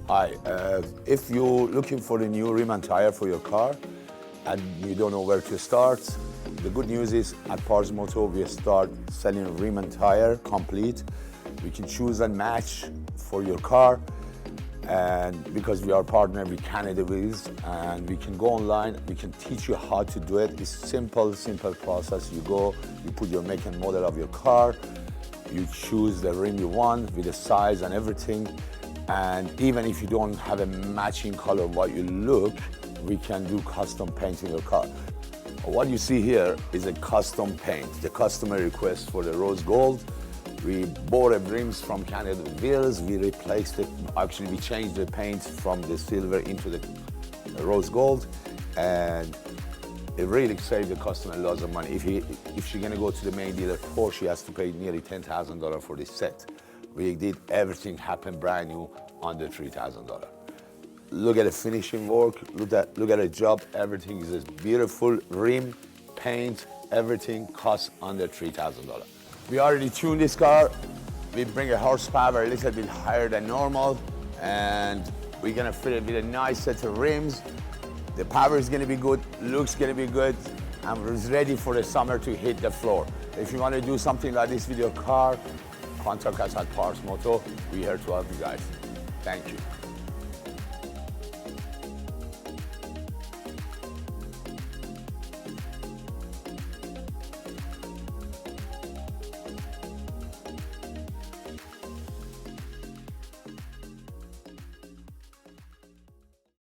Hi, if you're looking for a new rim and tire for your car and you don't know where to start, the good news is at Pars Moto we start selling rim and tire complete. We can choose and match for your car, and because we are partner with Canada Wheels, and we can go online, we can teach you how to do it. It's simple process. You go, you put your make and model of your car, you choose the rim you want with the size and everything. And even if you don't have a matching color what you look, we can do custom paint in your car. What you see here is a custom paint. The customer request for the rose gold. We bought the rims from Canada Wheels. We replaced it. Actually, we changed the paint from the silver into the rose gold, and it really saved the customer lots of money. If she's gonna go to the main dealer, Porsche, she has to pay nearly $10,000 for this set. We did everything happen brand new under $3,000. Look at the finishing work, look at the job, everything is just beautiful. Rim, paint, everything costs under $3,000. We already tuned this car. We bring a horsepower a little bit higher than normal, and we're gonna fit it with a nice set of rims. The power is gonna be good, looks gonna be good, and it's ready for the summer to hit the floor. If you wanna do something like this with your car, contact us at Pars Moto. We're here to help you guys. Thank you.